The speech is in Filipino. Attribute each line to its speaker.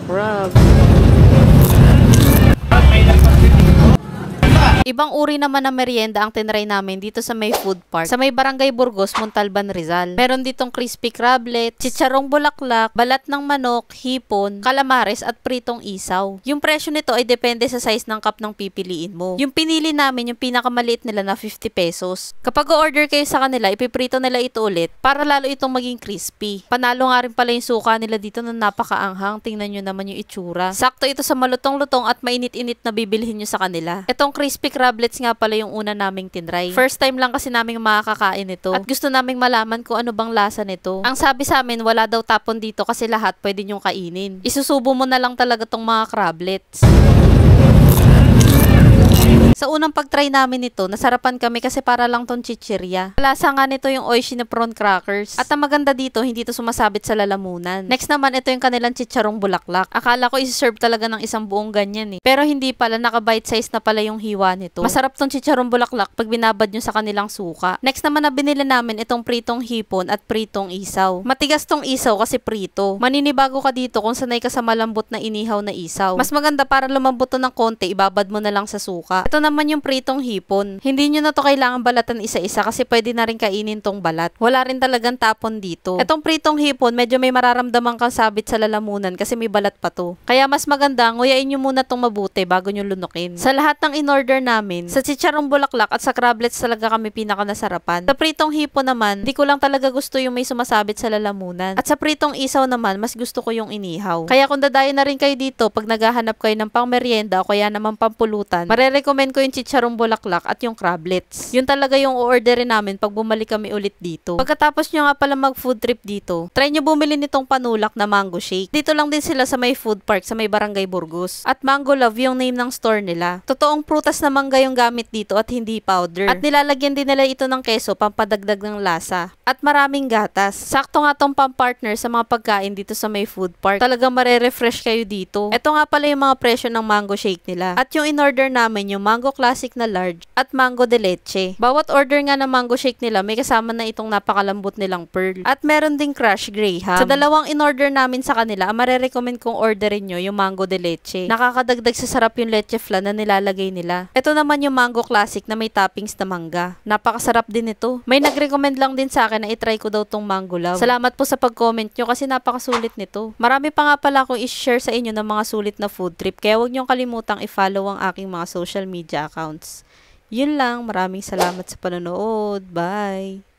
Speaker 1: Crab. Ibang uri naman ng merienda ang tinry namin dito sa may food park. Sa may Barangay Burgos, Montalban, Rizal. Meron ditong crispy crablet, chicharong bulaklak, balat ng manok, hipon, calamares at pritong isaw. Yung presyo nito ay depende sa size ng cup ng pipiliin mo. Yung pinili namin, yung pinakamaliit nila na 50 pesos. Kapag o-order kayo sa kanila, ipiprito nila ito ulit para lalo itong maging crispy. Panalo nga rin pala yung suka nila dito na napakaanghang. Tingnan nyo naman yung itsura. Sakto ito sa malutong-lutong at mainit-init na bibilhin nyo sa kanila. Itong crispy crablets nga pala yung una naming tinry. First time lang kasi naming makakakain ito at gusto naming malaman kung ano bang lasa nito. Ang sabi sa amin, wala daw tapon dito kasi lahat pwede nyong kainin. Isusubo mo na lang talaga tong mga crablets. Sa unang pag-try namin nito, nasarapan kami kasi para lang tong chichirya. Lasa nga nito yung oishi na prawn crackers. At ang maganda dito, hindi ito sumasabit sa lalamunan. Next naman, ito yung kanilang chicharong bulaklak. Akala ko isi-serve talaga ng isang buong ganyan eh. Pero hindi pala, naka-bite size na pala yung hiwa nito. Masarap tong chicharong bulaklak pag binabad nyo sa kanilang suka. Next naman na binili namin itong pritong hipon at pritong isaw. Matigas tong isaw kasi prito. Maninibago ka dito kung sanay ka sa malambot na inihaw na isaw. Mas maganda para lumambot to ng konti, ibabad mo na lang sa suka. Ito naman yung pritong hipon. Hindi nyo na to kailangan balatan isa-isa kasi pwede na rin kainin tong balat. Wala rin talagang tapon dito. Itong pritong hipon, medyo may mararamdaman kang sabit sa lalamunan kasi may balat pa to. Kaya mas maganda, nguyain nyo muna tong mabuti bago nyo lunukin. Sa lahat ng in-order namin, sa chicharong bulaklak at sa crablets talaga kami pinaka nasarapan. Sa pritong hipon naman, di ko lang talaga gusto yung may sumasabit sa lalamunan. At sa pritong isaw naman, mas gusto ko yung inihaw. Kaya kung dadayo na rin kayo dito pag naghahanap kayo ng pang merienda o kaya naman pampulutan, marerecommend ko yung chicharong bulaklak at yung crablets. Yun talaga yung o-orderin namin pag bumalik kami ulit dito. Pagkatapos nyo nga pala mag food trip dito, try nyo bumili nitong panulak na mango shake. Dito lang din sila sa may food park sa may Barangay Burgos. At Mango Love yung name ng store nila. Totoong prutas na mangga yung gamit dito at hindi powder. At nilalagyan din nila ito ng keso pampadagdag ng lasa. At maraming gatas. Sakto nga tong pampartner sa mga pagkain dito sa may food park. Talagang marerefresh kayo dito. Ito nga pala yung mga presyo ng mango shake nila. At yung in-order namin yung mango classic na large at mango de leche. Bawat order nga ng mango shake nila may kasama na itong napakalambot nilang pearl. At meron ding crush graham. Sa dalawang in-order namin sa kanila, marerecommend kong orderin nyo yung mango de leche. Nakakadagdag sa sarap yung leche flan na nilalagay nila. Ito naman yung mango classic na may toppings na mangga. Napakasarap din ito. May nag-recommend lang din sa akin na itry ko daw tong Mango Love. Salamat po sa pag-comment nyo kasi napakasulit nito. Marami pa nga pala akong i-share sa inyo ng mga sulit na food trip kaya huwag nyo kalimutang i-follow ang aking mga social media accounts. Yun lang, maraming salamat sa panonood. Bye!